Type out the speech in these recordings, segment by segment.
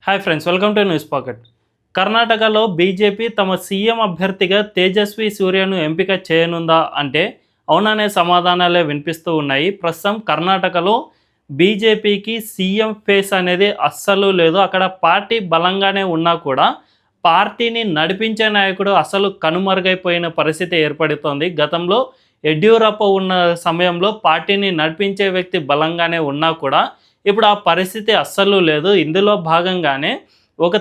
Hi friends, welcome to news pocket. కర్ణాటకలో BJP తమ CM అభ్యర్థిగా తేజస్వి సూర్యను ఎంపిక చేయనుందా అంటే అవుననే సమాధానాలే వినిపిస్తూ ఉన్నాయి. ప్రస్తుతం కర్ణాటకలో బీజేపీకి సీఎం ఫేస్ అనేది అస్సలు లేదు. అక్కడ పార్టీ బలంగానే ఉన్నా కూడా పార్టీని నడిపించే నాయకుడు అసలు కనుమరుగైపోయిన పరిస్థితి ఏర్పడుతోంది. గతంలో యడ్యూరప్ప ఉన్న సమయంలో పార్టీని నడిపించే వ్యక్తి బలంగానే ఉన్నా కూడా ఇప్పుడు ఆ పరిస్థితి అస్సలు లేదు. ఇందులో భాగంగానే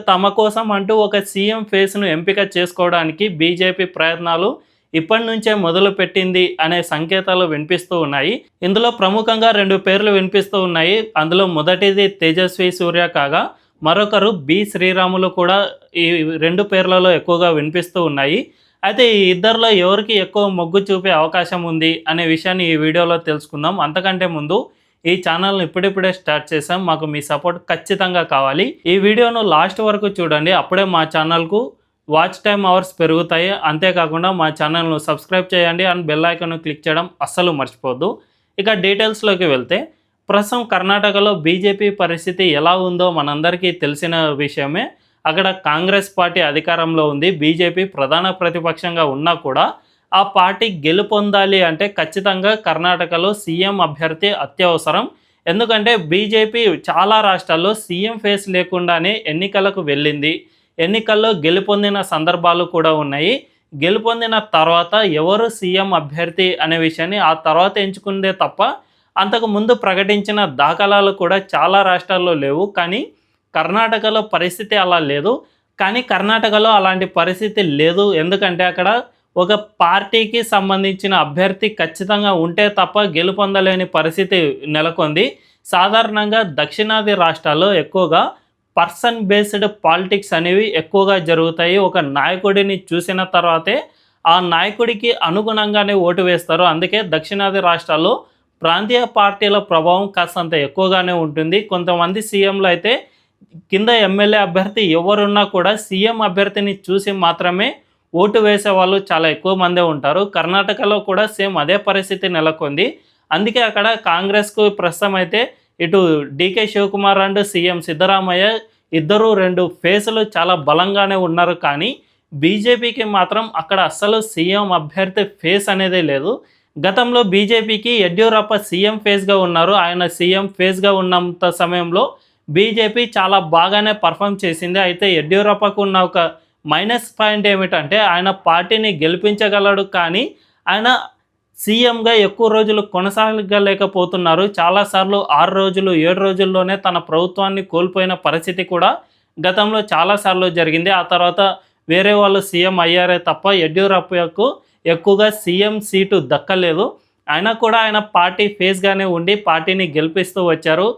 తమ కోసం అంటూ ఒక సీఎం ఫేస్‌ను ఎంపిక చేసుకోవడానికి బీజేపీ ప్రయత్నాలు ఇప్పటి నుంచే మొదలుపెట్టింది అనే సంకేతాలు వినిపిస్తూ ఉన్నాయి. ఇందులో ప్రముఖంగా 2 పేర్లు వినిపిస్తూ ఉన్నాయి. అందులో మొదటిది తేజస్వి సూర్య కాగా మరొకరు బి. శ్రీరాములు కూడా ఈ 2 పేర్లలో ఎక్కువగా వినిపిస్తూ ఉన్నాయి. అయితే ఈ ఇద్దరిలో ఎవరికి ఎక్కువ మొగ్గు చూపే అవకాశం ఉంది అనే విషయాన్ని ఈ వీడియోలో తెలుసుకుందాం. అంతకంటే ముందు ఈ ఛానల్ని ఇప్పుడిప్పుడే స్టార్ట్ చేసాం. మాకు మీ సపోర్ట్ ఖచ్చితంగా కావాలి. ఈ వీడియోను లాస్ట్ వరకు చూడండి. అప్పుడే మా ఛానల్కు వాచ్ టైమ్ అవర్స్ పెరుగుతాయి. అంతేకాకుండా మా ఛానల్ను సబ్స్క్రైబ్ చేయండి అండ్ బెల్ ఐకాన్ను క్లిక్ చేయడం అస్సలు మర్చిపోద్దు. ఇక డీటెయిల్స్లోకి వెళ్తే ప్రస్తుతం కర్ణాటకలో బీజేపీ పరిస్థితి ఎలా ఉందో మనందరికీ తెలిసిన విషయమే. అక్కడ కాంగ్రెస్ పార్టీ అధికారంలో ఉంది. బీజేపీ ప్రధాన ప్రతిపక్షంగా ఉన్నా కూడా ఆ పార్టీ గెలుపొందాలి అంటే ఖచ్చితంగా కర్ణాటకలో సీఎం అభ్యర్థి అత్యవసరం. ఎందుకంటే బీజేపీ చాలా రాష్ట్రాల్లో సీఎం ఫేస్ లేకుండానే ఎన్నికలకు వెళ్ళింది. ఎన్నికల్లో గెలుపొందిన సందర్భాలు కూడా ఉన్నాయి. గెలుపొందిన తర్వాత ఎవరు సీఎం అభ్యర్థి అనే విషయాన్ని ఆ తర్వాత ఎంచుకుందే తప్ప అంతకు ముందు ప్రకటించిన దాఖలాలు కూడా చాలా రాష్ట్రాల్లో లేవు. కానీ కర్ణాటకలో పరిస్థితి అలా లేదు. కానీ కర్ణాటకలో అలాంటి పరిస్థితి లేదు. ఎందుకంటే అక్కడ ఒక పార్టీకి సంబంధించిన అభ్యర్థి ఖచ్చితంగా ఉంటే తప్ప గెలుపొందలేని పరిస్థితి నెలకొంది. సాధారణంగా దక్షిణాది రాష్ట్రాల్లో ఎక్కువగా పర్సన్ బేస్డ్ పాలిటిక్స్ అనేవి ఎక్కువగా జరుగుతాయి. ఒక నాయకుడిని చూసిన తర్వాతే ఆ నాయకుడికి అనుగుణంగానే ఓటు వేస్తారు. అందుకే దక్షిణాది రాష్ట్రాల్లో ప్రాంతీయ పార్టీల ప్రభావం కాస్తంత ఎక్కువగానే ఉంటుంది. కొంతమంది సీఎంలు అయితే కింద ఎమ్మెల్యే అభ్యర్థి ఎవరున్నా కూడా సీఎం అభ్యర్థిని చూసి మాత్రమే ఓటు వేసే వాళ్ళు చాలా ఎక్కువ మందే ఉంటారు. కర్ణాటకలో కూడా సేమ్ అదే పరిస్థితి నెలకొంది. అందుకే అక్కడ కాంగ్రెస్కు ప్రస్తుతం అయితే ఇటు డీకే శివకుమార్ అండ్ సీఎం సిద్ధరామయ్య ఇద్దరు 2 ఫేసులు చాలా బలంగానే ఉన్నారు. కానీ బీజేపీకి మాత్రం అక్కడ అస్సలు సీఎం అభ్యర్థి ఫేస్ అనేదే లేదు. గతంలో బీజేపీకి యడ్యూరప్ప సీఎం ఫేస్గా ఉన్నారు. ఆయన సీఎం ఫేస్గా ఉన్నంత సమయంలో బీజేపీ చాలా బాగానే పర్ఫామ్ చేసింది. అయితే యడ్యూరప్పకు ఉన్న ఒక మైనస్ పాయింట్ ఏమిటంటే ఆయన పార్టీని గెలిపించగలడు, కానీ ఆయన సీఎంగా ఎక్కువ రోజులు కొనసాగలేకపోతున్నారు. చాలాసార్లు 6 రోజులు 7 రోజుల్లోనే తన ప్రభుత్వాన్ని కోల్పోయిన పరిస్థితి కూడా గతంలో చాలాసార్లు జరిగింది. ఆ తర్వాత వేరే వాళ్ళు సీఎం అయ్యారే తప్ప యడ్యూరప్పకు ఎక్కువగా సీఎం సీటు దక్కలేదు. అయినా కూడా ఆయన పార్టీ ఫేస్గానే ఉండి పార్టీని గెలిపిస్తూ వచ్చారు.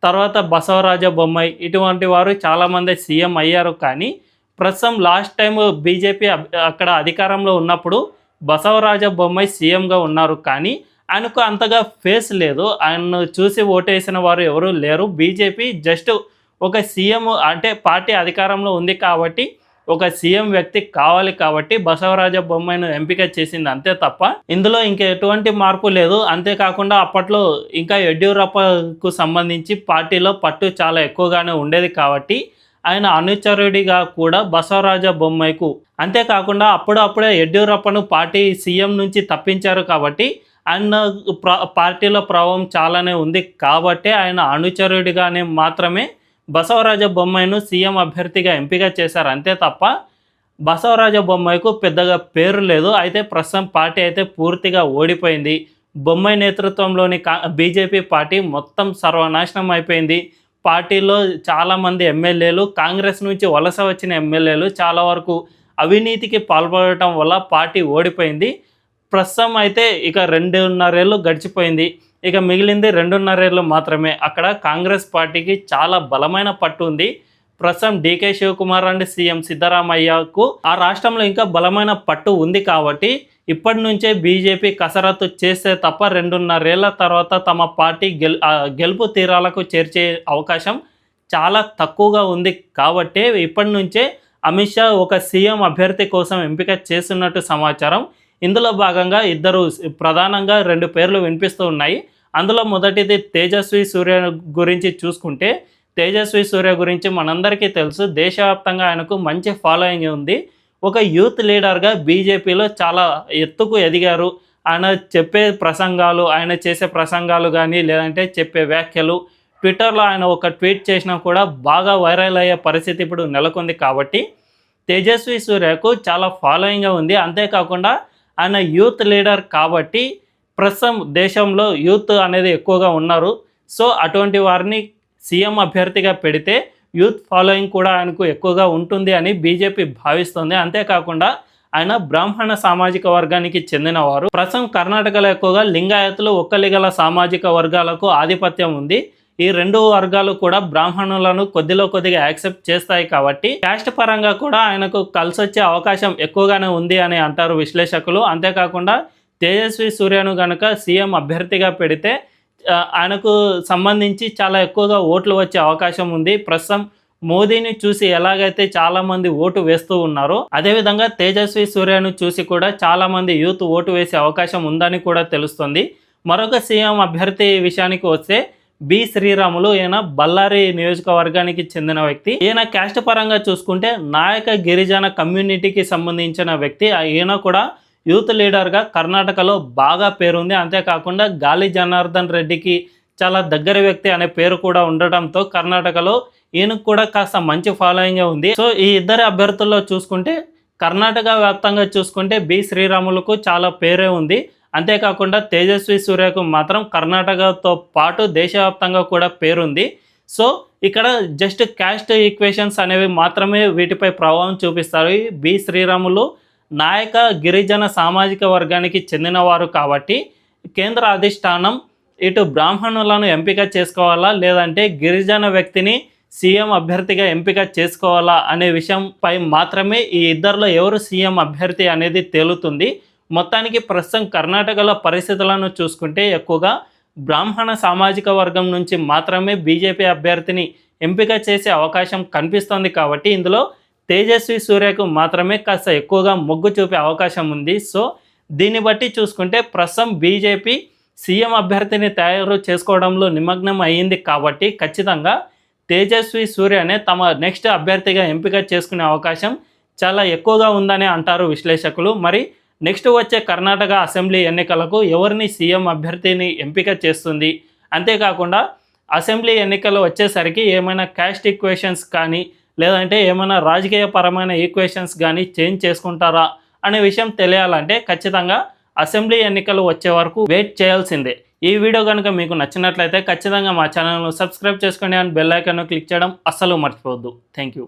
తర్వాత బసవరాజ బొమ్మాయి ఇటువంటి వారు చాలామంది సీఎం అయ్యారు. కానీ ప్రస్తుతం లాస్ట్ టైం బీజేపీ అక్కడ అధికారంలో ఉన్నప్పుడు బసవరాజ బొమ్మాయి సీఎంగా ఉన్నారు. కానీ ఆయనకు అంతగా ఫేస్ లేదు. ఆయన్ను చూసి ఓటేసిన వారు ఎవరూ లేరు. బీజేపీ జస్ట్ ఒక సీఎం అంటే పార్టీ అధికారంలో ఉంది కాబట్టి ఒక సీఎం వ్యక్తి కావాలి కాబట్టి బసవరాజ బొమ్మాయిను ఎంపిక చేసింది, అంతే తప్ప ఇందులో ఇంకా ఎటువంటి మార్పు లేదు. అంతేకాకుండా అప్పట్లో ఇంకా యడ్యూరప్పకు సంబంధించి పార్టీలో పట్టు చాలా ఎక్కువగానే ఉండేది కాబట్టి ఆయన అనుచరుడిగా కూడా బసవరాజ బొమ్మాయికు, అంతేకాకుండా అప్పుడప్పుడే యడ్యూరప్పను పార్టీ సీఎం నుంచి తప్పించారు కాబట్టి ఆయన పార్టీలో ప్రభావం చాలానే ఉంది. కాబట్టి ఆయన అనుచరుడిగానే మాత్రమే బసవరాజ బొమ్మాయిను సీఎం అభ్యర్థిగా ఎంపిక చేశారు, అంతే తప్ప బసవరాజ బొమ్మాయికు పెద్దగా పేరు లేదు. అయితే ప్రస్తుతం పార్టీ అయితే పూర్తిగా ఓడిపోయింది. బొమ్మాయి నేతృత్వంలోని బీజేపీ పార్టీ మొత్తం సర్వనాశనం అయిపోయింది. పార్టీలో చాలామంది ఎమ్మెల్యేలు, కాంగ్రెస్ నుంచి వలస వచ్చిన ఎమ్మెల్యేలు చాలా వరకు అవినీతికి పాల్పడటం వల్ల పార్టీ ఓడిపోయింది. ప్రస్తుతం అయితే ఇక 2.5 ఏళ్ళు గడిచిపోయింది. ఇక మిగిలింది 2.5 ఏళ్ళు మాత్రమే. అక్కడ కాంగ్రెస్ పార్టీకి చాలా బలమైన పట్టు ఉంది. ప్రస్తుతం డీకే శివకుమార్ అండ్ సీఎం సిద్ధరామయ్యకు ఆ రాష్ట్రంలో ఇంకా బలమైన పట్టు ఉంది. కాబట్టి ఇప్పటి నుంచే బీజేపీ కసరత్తు చేస్తే తప్ప 2.5 ఏళ్ల తర్వాత తమ పార్టీ గెలుపు తీరాలకు చేర్చే అవకాశం చాలా తక్కువగా ఉంది. కాబట్టి ఇప్పటి నుంచే అమిత్ షా ఒక సీఎం అభ్యర్థి కోసం ఎంపిక చేస్తున్నట్టు సమాచారం. ఇందులో భాగంగా ప్రధానంగా 2 పేర్లు వినిపిస్తూ ఉన్నాయి. అందులో మొదటిది తేజస్వి సూర్య గురించి చూసుకుంటే తేజస్వి సూర్య గురించి మనందరికీ తెలుసు. దేశవ్యాప్తంగా ఆయనకు మంచి ఫాలోయింగ్ ఉంది. ఒక యూత్ లీడర్గా బీజేపీలో చాలా ఎత్తుకు ఎదిగారు. ఆయన చెప్పే ప్రసంగాలు, ఆయన చేసే ప్రసంగాలు కానీ, లేదంటే చెప్పే వ్యాఖ్యలు, ట్విట్టర్లో ఆయన ఒక ట్వీట్ చేసినా కూడా బాగా వైరల్ అయ్యే పరిస్థితి ఇప్పుడు నెలకొంది. కాబట్టి తేజస్వి సూర్యకు చాలా ఫాలోయింగ్ ఉంది. అంతేకాకుండా ఆయన యూత్ లీడర్ కాబట్టి ప్రస్తుతం దేశంలో యూత్ అనేది ఎక్కువగా ఉన్నారు. సో అటువంటి వారిని సీఎం అభ్యర్థిగా పెడితే యూత్ ఫాలోయింగ్ కూడా ఆయనకు ఎక్కువగా ఉంటుంది అని బీజేపీ భావిస్తుంది. అంతేకాకుండా ఆయన బ్రాహ్మణ సామాజిక వర్గానికి చెందినవారు. ప్రస్తుతం కర్ణాటకలో ఎక్కువగా లింగాయతులు, ఒక్కలిగల సామాజిక వర్గాలకు ఆధిపత్యం ఉంది. ఈ రెండు వర్గాలు కూడా బ్రాహ్మణులను కొద్దిగా యాక్సెప్ట్ చేస్తాయి. కాబట్టి క్యాస్ట్ పరంగా కూడా ఆయనకు కలిసొచ్చే అవకాశం ఎక్కువగానే ఉంది అని అంటారు విశ్లేషకులు. అంతేకాకుండా తేజస్వి సూర్యను కనుక సీఎం అభ్యర్థిగా పెడితే ఆయనకు సంబంధించి చాలా ఎక్కువగా ఓట్లు వచ్చే అవకాశం ఉంది. ప్రస్తుతం మోదీని చూసి ఎలాగైతే చాలామంది ఓటు వేస్తూ ఉన్నారో, అదేవిధంగా తేజస్వి సూర్యను చూసి కూడా చాలామంది యూత్ ఓటు వేసే అవకాశం ఉందని కూడా తెలుస్తుంది. మరొక సీఎం అభ్యర్థి విషయానికి వస్తే బి శ్రీరాములు. ఈయన బళ్ళారి నియోజకవర్గానికి చెందిన వ్యక్తి. ఈయన క్యాస్ట్ పరంగా చూసుకుంటే నాయక గిరిజన కమ్యూనిటీకి సంబంధించిన వ్యక్తి. ఈయన కూడా యూత్ లీడర్గా కర్ణాటకలో బాగా పేరుంది. అంతేకాకుండా గాలి జనార్దన్ రెడ్డికి చాలా దగ్గర వ్యక్తి అనే పేరు కూడా ఉండటంతో కర్ణాటకలో ఈయనకు కూడా కాస్త మంచి ఫాలోయింగ్ ఉంది. సో ఈ ఇద్దరు అభ్యర్థుల్లో చూసుకుంటే కర్ణాటక వ్యాప్తంగా చూసుకుంటే బి శ్రీరాములకు చాలా పేరే ఉంది. అంతేకాకుండా తేజస్వి సూర్యకు మాత్రం కర్ణాటకతో పాటు దేశవ్యాప్తంగా కూడా పేరుంది. సో ఇక్కడ జస్ట్ క్యాస్ట్ ఈక్వేషన్స్ అనేవి మాత్రమే వీటిపై ప్రభావం చూపిస్తారు. బి శ్రీరాములు నాయక గిరిజన సామాజిక వర్గానికి చెందినవారు కాబట్టి కేంద్ర అధిష్టానం ఇటు బ్రాహ్మణులను ఎంపిక చేసుకోవాలా, లేదంటే గిరిజన వ్యక్తిని సీఎం అభ్యర్థిగా ఎంపిక చేసుకోవాలా అనే విషయంపై మాత్రమే ఈ ఇద్దరిలో ఎవరు సీఎం అభ్యర్థి అనేది తేలుతుంది. మొత్తానికి ప్రస్తుతం కర్ణాటకలో పరిస్థితులను చూసుకుంటే ఎక్కువగా బ్రాహ్మణ సామాజిక వర్గం నుంచి మాత్రమే బీజేపీ అభ్యర్థిని ఎంపిక చేసే అవకాశం కనిపిస్తోంది. కాబట్టి ఇందులో తేజస్వి సూర్యకు మాత్రమే కాస్త ఎక్కువగా మొగ్గు చూపే అవకాశం ఉంది. సో దీన్ని బట్టి చూసుకుంటే ప్రస్తుతం బీజేపీ సీఎం అభ్యర్థిని తయారు చేసుకోవడంలో నిమగ్నం అయ్యింది. కాబట్టి ఖచ్చితంగా తేజస్వి సూర్యనే తమ నెక్స్ట్ అభ్యర్థిగా ఎంపిక చేసుకునే అవకాశం చాలా ఎక్కువగా ఉందని అంటారు విశ్లేషకులు. మరి నెక్స్ట్ వచ్చే కర్ణాటక అసెంబ్లీ ఎన్నికలకు ఎవరిని సీఎం అభ్యర్థిని ఎంపిక చేస్తుంది, అంతేకాకుండా అసెంబ్లీ ఎన్నికలు వచ్చేసరికి ఏమైనా క్యాస్ట్ ఈక్వేషన్స్ కానీ, లేదంటే ఏమైనా రాజకీయపరమైన ఈక్వేషన్స్ కానీ చేంజ్ చేసుకుంటారా అనే విషయం తెలియాలంటే ఖచ్చితంగా అసెంబ్లీ ఎన్నికలు వచ్చే వరకు వెయిట్ చేయాల్సిందే. ఈ వీడియో కనుక మీకు నచ్చినట్లయితే ఖచ్చితంగా మా ఛానల్ను సబ్స్క్రైబ్ చేసుకోండి అండ్ బెల్ ఐకాన్ను క్లిక్ చేయడం అస్సలు మర్చిపోవద్దు. Thank you.